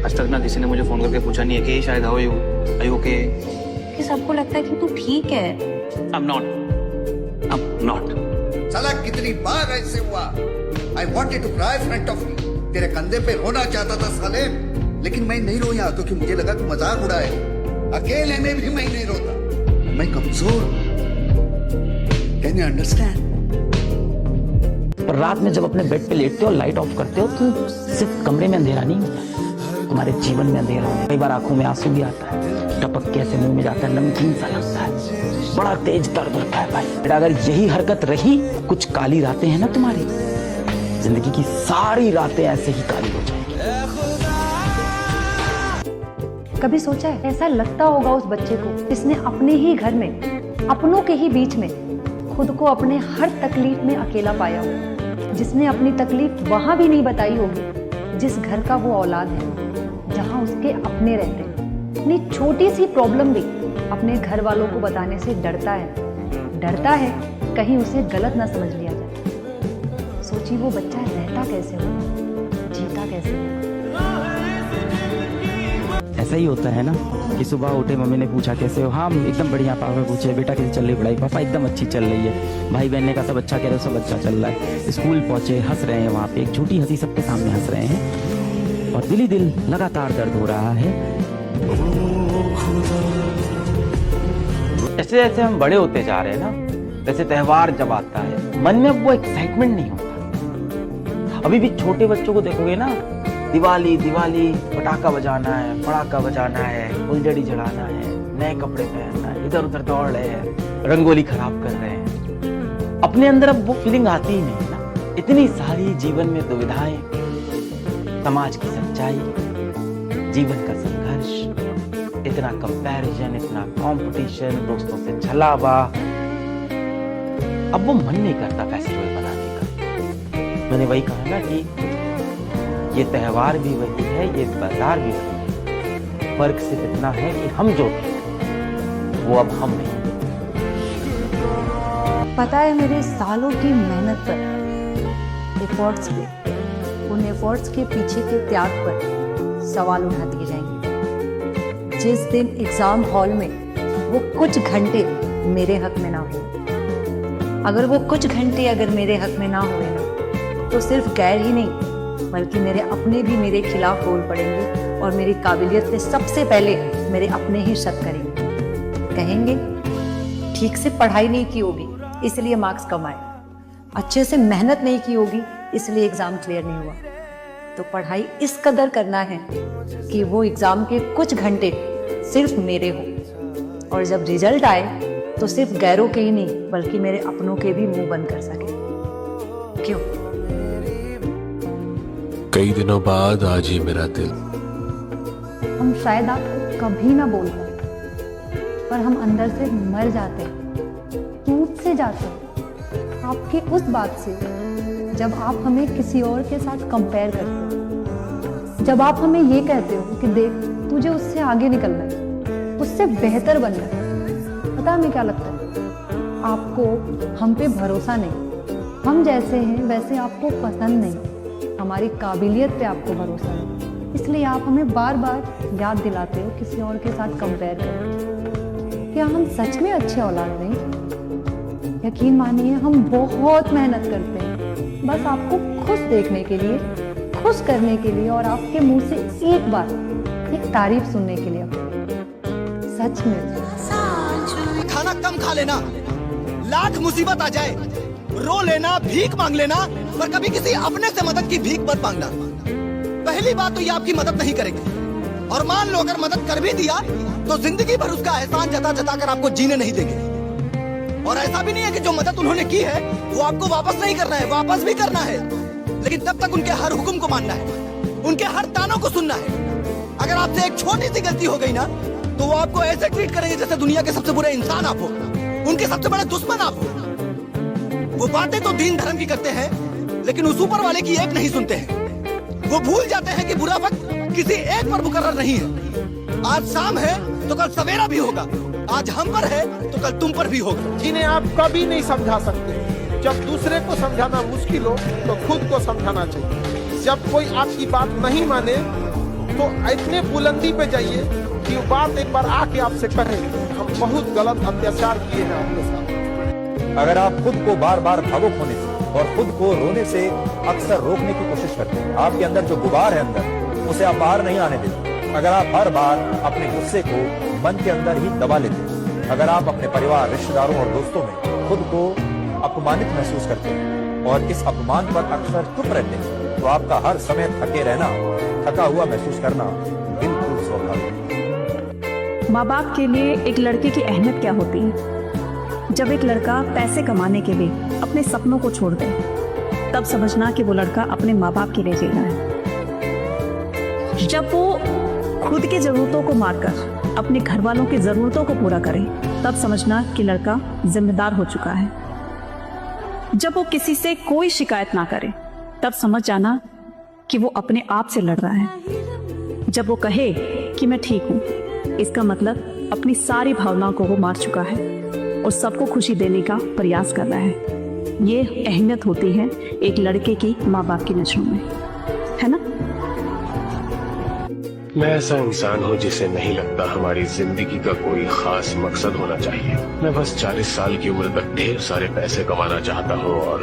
आज तक ना किसी ने मुझे फोन करके पूछा नहीं है कि शायद how you are you okay. कि सबको लगता है कि तू ठीक है। I am not. साला कितनी बार ऐसे हुआ। I wanted to cry front of you. तेरे कंधे पे रोना चाहता था साले, लेकिन मैं नहीं रोया क्योंकि मुझे लगा तू मजाक उड़ाए। अकेले में भी मैं नहीं रोता, मैं कमजोर। Can you understand? पर रात में जब अपने बेड पे लेटते हो, लाइट ऑफ करते हो, तो सिर्फ कमरे में अंधेरा नहीं होता, तुम्हारे जीवन में अंधेरा होता है। कई बार आंखों में आंसू भी आता है, टपक के ऐसे मुंह में जाता है, नमकीन सा लगता है, बड़ा तेज दर्द होता है भाई। बेटा अगर यही हरकत रही, कुछ काली रातें हैं ना तुम्हारी, जिंदगी की सारी रातें ऐसे ही काली हो जाएंगी। कभी सोचा है ऐसा लगता होगा उस बच्चे को जिसने अपने ही घर में, अपनों के ही बीच में खुद को अपने हर तकलीफ में अकेला पाया हो, जिसने अपनी तकलीफ वहां भी नहीं बताई होगी जिस घर का वो औलाद है, जहां उसके अपने रहते हैं। अपनी छोटी सी प्रॉब्लम भी अपने घर वालों को बताने से डरता है कहीं उसे गलत ना समझ लिया जाए। सोची वो बच्चा रहता कैसे होगा, जीता कैसे होगा। ऐसा ही होता है ना कि सुबह उठे, मम्मी ने पूछा कैसे हो, हाँ एकदम बढ़िया। पापा पूछे बेटा कैसे चल रही पढ़ाई, पापा एकदम अच्छी चल रही है। भाई बहन ने कहा सब अच्छा कह रहे हो, सब अच्छा चल रहा है। स्कूल पहुंचे, हंस रहे हैं, वहाँ पे एक झूठी हंसी सबके सामने हंस रहे हैं, और दिल ही दिल लगातार दर्द हो रहा है। जैसे जैसे हम बड़े होते जा रहे हैं ना, जैसे त्योहार जब आता है, मन में वो एक्साइटमेंट नहीं होता। अभी भी छोटे बच्चों को देखोगे ना, दिवाली दिवाली पटाखा बजाना है, पटाखा बजाना है, फुलझड़ी जलाना है, नए कपड़े पहनना है, इधर उधर दौड़ रहे हैं, रंगोली खराब कर रहे हैं। अपने अंदर अब वो फीलिंग आती ही नहीं ना। इतनी सारी जीवन में दुविधाएं, समाज की सच्चाई, जीवन का संघर्ष, इतना कंपैरिजन, इतना कंपटीशन, दोस्तों से छलावा। अब वो मन नहीं करता फेस्टिवल बनाने का। मैंने वही कहा ना कि ये त्योहार भी वही है, ये बाजार भी वही है। फर्क सिर्फ इतना है कि हम जो थे वो अब हम नहीं। पता है मेरे सालों की मेहनत पर, एफर्ट्स पे, उन एफर्ट्स के पीछे के त्याग पर सवाल उठा दिए जाएंगे जिस दिन एग्जाम हॉल में वो कुछ घंटे मेरे हक में ना हो। अगर वो कुछ घंटे अगर मेरे हक में ना हुए ना, तो सिर्फ गैर ही नहीं बल्कि मेरे अपने भी मेरे खिलाफ बोल पड़ेंगे, और मेरी काबिलियत पे सबसे पहले मेरे अपने ही शक करेंगे। कहेंगे ठीक से पढ़ाई नहीं की होगी इसलिए मार्क्स कम आए, अच्छे से मेहनत नहीं की होगी इसलिए एग्जाम क्लियर नहीं हुआ। तो पढ़ाई इस कदर करना है कि वो एग्जाम के कुछ घंटे सिर्फ मेरे हो, और जब रिजल्ट आए तो सिर्फ गैरों के ही नहीं बल्कि मेरे अपनों के भी मुंह बंद कर सके। क्यों? कई दिनों बाद आज ही मेरा दिल। हम शायद आपको कभी ना बोल पाए, पर हम अंदर से मर जाते हैं, टूट से जाते हैं आपकी उस बात से जब आप हमें किसी और के साथ कंपेयर करते हो, जब आप हमें ये कहते हो कि देख तुझे उससे आगे निकलना है, उससे बेहतर बनना है। पता हमें क्या लगता है, आपको हम पे भरोसा नहीं, हम जैसे हैं वैसे आपको पसंद नहीं, हमारी काबिलियत पे आपको भरोसा नहीं, इसलिए आप हमें बार बार याद दिलाते हो किसी और के साथ कंपेयर करके। क्या हम सच में अच्छे औलाद नहीं? यकीन मानिए हम बहुत मेहनत करते हैं बस आपको खुश देखने के लिए, खुश करने के लिए, और आपके मुंह से एक बार एक तारीफ सुनने के लिए। सच में खाना कम खा लेना, लाख मुसीबत आ जाए, रो लेना, भीख मांग लेना, पर कभी किसी अपने से मदद की भीख मत मांगना। पहली बात तो ये आपकी मदद नहीं करेंगे, और मान लो अगर मदद कर भी दिया तो जिंदगी भर उसका एहसान जता जता कर आपको जीने नहीं देंगे। और ऐसा भी नहीं है कि जो मदद उन्होंने की है वो आपको वापस नहीं करना है, वापस भी करना है, लेकिन तब तक उनके हर हुक्म को मानना है, उनके हर तानों को सुनना है। अगर आपसे एक छोटी सी गलती हो गई ना, तो वो आपको ऐसे ट्रीट करेंगे जैसे दुनिया के सबसे बुरे इंसान आप हो, उनके सबसे बड़े दुश्मन आप हो। वो बातें तो दीन धर्म की करते हैं, लेकिन उस ऊपर वाले की एक नहीं सुनते हैं। वो भूल जाते हैं कि बुरा वक्त किसी एक पर मुकर्रर नहीं है। आज शाम है तो कल सवेरा भी होगा, आज हम पर है तो कल तुम पर भी होगा। जिन्हें आप कभी नहीं समझा सकते, जब दूसरे को समझाना मुश्किल हो तो खुद को समझाना चाहिए। जब कोई आपकी बात नहीं माने तो इतने बुलंदी पे जाइए कि वो बात एक बार आके आपसे कहे हम बहुत गलत अत्याचार किए हैं आपके साथ। अगर आप खुद को बार बार भावुक होने से और खुद को रोने से अक्सर रोकने की कोशिश करते हैं, आपके अंदर जो गुबार है अंदर, उसे आप बाहर नहीं आने देते, अगर आप हर बार अपने गुस्से को मन के अंदर ही दबा लेते हैं, अगर आप अपने परिवार, रिश्तेदारों और दोस्तों में खुद को अपमानित महसूस करते हैं और इस अपमान पर अक्सर चुप रहते हैं, तो आपका हर समय थके रहना, थका हुआ महसूस करना बिल्कुल स्वाभाविक है। माँ बाप के लिए एक लड़के की अहमियत क्या होती है? जब एक लड़का पैसे कमाने के लिए अपने सपनों को छोड़ दे, तब समझना कि वो लड़का अपने माँ बाप के लिए जी रहा है। जब वो खुद की जरूरतों को मारकर अपने घर वालों की जरूरतों को पूरा करे, तब समझना कि लड़का जिम्मेदार हो चुका है। जब वो किसी से कोई शिकायत ना करे, तब समझ जाना कि वो अपने आप से लड़ रहा है। जब वो कहे कि मैं ठीक हूं, इसका मतलब अपनी सारी भावनाओं को वो मार चुका है और सबको खुशी देने का प्रयास कर रहा है। ये अहमियत होती है एक लड़के की माँ बाप की नजरों में, है ना? मैं ऐसा इंसान हूँ जिसे नहीं लगता हमारी जिंदगी का कोई खास मकसद होना चाहिए। मैं बस 40 साल की उम्र तक ढेर सारे पैसे कमाना चाहता हूँ और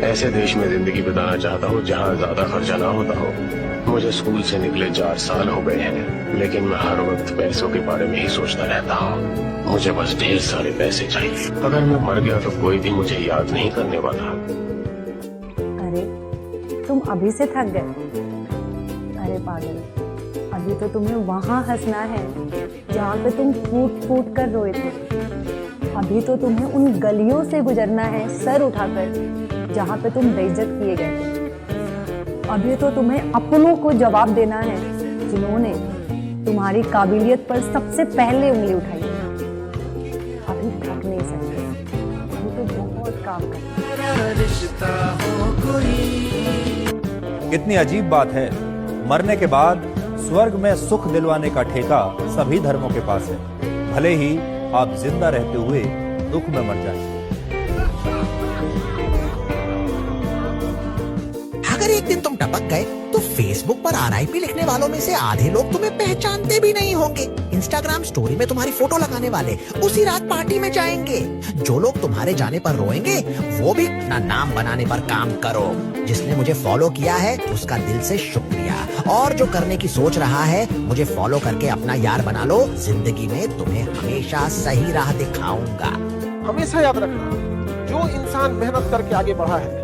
ऐसे देश में जिंदगी बिताना चाहता हूँ जहाँ ज्यादा खर्चा ना होता हो। मुझे स्कूल से निकले 4 साल हो गए हैं, लेकिन मैं हर वक्त पैसों के बारे में ही सोचता रहता हूँ। मुझे बस ढेर सारे पैसे चाहिए। अगर मैं मर गया तो कोई भी मुझे याद नहीं करने वाला। अरे तुम अभी से थक गए? अरे पागल, अभी तो तुम्हें वहां हंसना है जहाँ पे तुम फूट फूट कर रोए थे। अभी तो तुम्हें उन गलियों से गुजरना है सर उठाकर जहाँ पे तुम बेइज्जत किए गए थे। अभी तो तुम्हें अपनों को जवाब देना है जिन्होंने तुम्हारी काबिलियत पर सबसे पहले उंगली उठाई। अभी थक नहीं सकते, अभी तो बहुत काम करना। कितनी अजीब बात है, मरने के बाद स्वर्ग में सुख दिलवाने का ठेका सभी धर्मों के पास है, भले ही आप जिंदा रहते हुए दुख में मर जाएं। अगर एक दिन तुम टपक गए तो फेसबुक पर RIP लिखने वालों में से आधे लोग तुम्हें पहचानते भी नहीं होंगे। इंस्टाग्राम स्टोरी में तुम्हारी फोटो लगाने वाले उसी रात पार्टी में जाएंगे। जो लोग तुम्हारे जाने पर रोएंगे, वो भी अपना नाम बनाने पर काम करो। जिसने मुझे फॉलो किया है उसका दिल से शुक्रिया, और जो करने की सोच रहा है मुझे फॉलो करके अपना यार बना लो। जिंदगी में तुम्हें हमेशा सही राह दिखाऊंगा। हमेशा याद रखना, जो इंसान मेहनत करके आगे बढ़ा है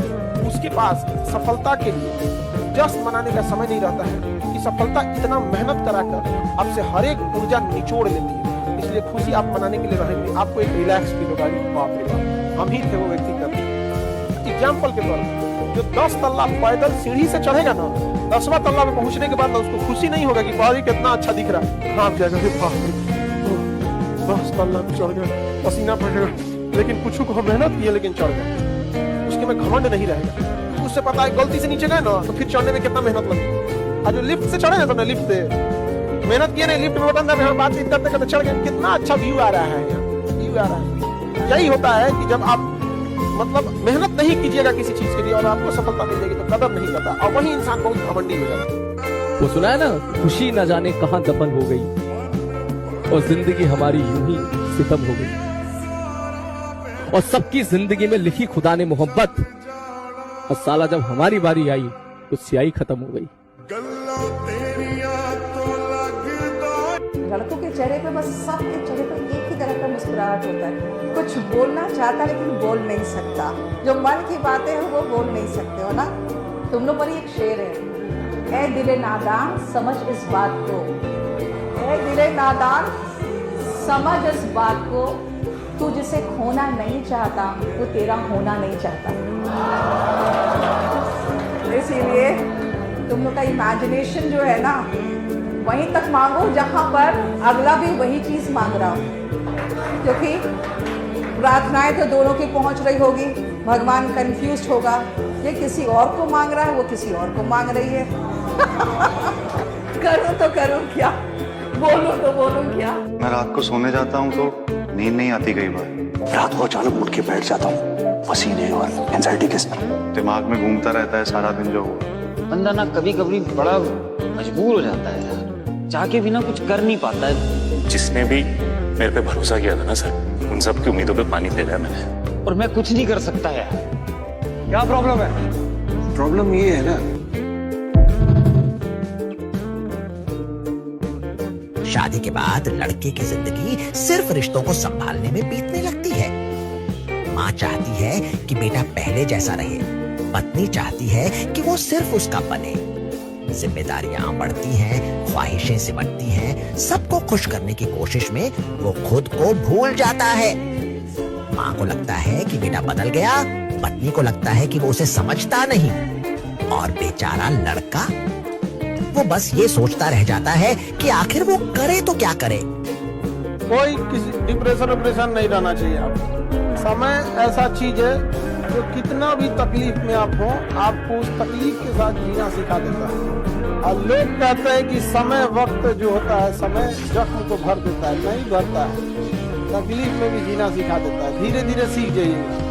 उसके पास सफलता के लिए जश्न मनाने का समय नहीं रहता है, क्योंकि सफलता इतना मेहनत कराकर आपसे हर एक ऊर्जा निचोड़ लेती है। इसलिए खुशी आप मनाने के लिए रहेंगे, आपको एक रिलैक्स फील होगा। बाप रे बाप, हम ही थे वो व्यक्ति करते। एग्जाम्पल के तौर पर जो 10 तल्ला पैदल सीढ़ी से चढ़ेगा ना, 10वां तल्ला में पहुंचने के बाद ना उसको खुशी नहीं होगा कि बाहर कितना अच्छा दिख रहा है। हाँ क्या 10 तल्ला में चढ़ गया, पसीना पड़ेगा, लेकिन कुछ को मेहनत की है लेकिन चढ़ गया, उसके में घमंड नहीं रहेगा। उससे पता है गलती से नीचे गए ना तो फिर चढ़ने में कितना मेहनत लगी। और जो लिफ्ट से चढ़े ना, तो लिफ्ट से मेहनत किए नहीं, लिफ्ट में बटन दबा, बातचीत करते करते चढ़ गए, कितना अच्छा व्यू आ रहा है, व्यू आ रहा है। यही होता है कि जब आप मतलब मेहनत नहीं कीजिएगा किसी चीज के लिए और आपको सफलता मिल जाएगी तो कदर नहीं करता, और वही इंसान बहुत घमंडी हो जाता। वो सुना है ना, खुशी न जाने कहां दफन हो गई और जिंदगी हमारी यूं ही सितम हो गई। और सबकी जिंदगी में लिखी खुदा ने मोहब्बत, और साला जब हमारी बारी आई तो स्याही खत्म हो गई। लड़कों के चेहरे पे, बस सबके चेहरे पे एक ही तरह का मुस्कुराहट होता है। कुछ बोलना चाहता है लेकिन बोल नहीं सकता, जो मन की बातें हैं वो बोल नहीं सकते हो ना। तुम लोग पर एक शेर है, ऐ दिले नादान समझ इस बात को, ऐ दिले नादान समझ इस बात को, तू जिसे खोना नहीं चाहता वो तेरा होना नहीं चाहता। इसीलिए तुम लोग का इमेजिनेशन जो है ना, वहीं तक मांगो जहां पर अगला भी वही चीज मांग रहा हो, क्योंकि प्रार्थनाएं तो दोनों की पहुंच रही होगी। भगवान कंफ्यूज होगा, ये किसी और को मांग रहा है, वो किसी और को मांग रही है। करूं तो करूं क्या, बोलूं तो बोलूं क्या। मैं रात को सोने जाता हूँ तो नींद नहीं आती, कई बार रात को अचानक उठ के बैठ जाता हूँ, पसीने और एंजाइटी के साथ दिमाग में घूमता रहता है सारा दिन जो हुआ। बंदा ना कभी कभी बड़ा मजबूर हो जाता है यार, चाह के बिना कुछ कर नहीं पाता है। जिसने भी मेरे पे भरोसा किया था ना सर, उन सब की उम्मीदों पे पानी फेरा है मैंने। और मैं कुछ नहीं कर सकता यार। क्या प्रॉब्लम है? प्रॉब्लम ये है ना, शादी के बाद लड़के की जिंदगी सिर्फ रिश्तों को संभालने में बीतने लगती है। माँ चाहती है कि बेटा पहले जैसा रहे, पत्नी चाहती है कि वो सिर्फ उसका बने। जिम्मेदारियां बढ़ती हैं, ख्वाहिशें सिमटती हैं, सबको खुश करने की कोशिश में वो खुद को भूल जाता है। माँ को लगता है कि बेटा बदल गया, पत्नी को लगता है कि वो उसे समझता नहीं, और बेचारा लड़का वो बस ये सोचता रह जाता है कि आखिर वो करे तो क्या करे। कोई किसी डिप्रेशन नहीं रहना चाहिए। आप समय ऐसा चीज है जो कितना भी तकलीफ में आप हो, आपको उस तकलीफ के साथ जीना सिखा देता है। और लोग कहते हैं कि समय वक्त जो होता है, समय जख्म को भर देता है, नहीं भरता है, तकलीफ में भी जीना सिखा देता है। धीरे धीरे सीख जाइए।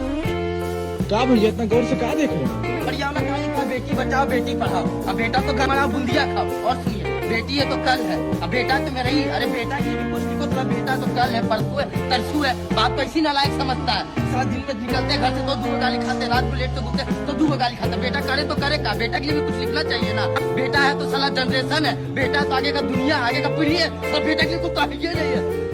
क्या भैया इतना गौर से क्या देख रहे हो? बढ़िया में कहा लिखा बेटी बचाओ बेटी पढ़ाओ। अब बेटा तो घर में बूंदिया खाओ। और सुनिए, बेटी है तो कल है, अब बेटा तो मेरा ही। अरे बेटा की भी पुष्टि को, तो बेटा तो कल है, परसों है, तरसों है। बाप को इसी नालायक समझता है। सारा दिन में निकलते घर से तो 2 गाली खाते, रात को लेट तो घूमते तो 2 गाली खाते। बेटा करे तो करे का, बेटा के लिए भी कुछ लिखना चाहिए ना। बेटा है तो साला जनरेशन है, बेटा तो आगे का दुनिया, आगे का पीढ़ी है। सब बेटा के लिए कुछ तो नहीं है।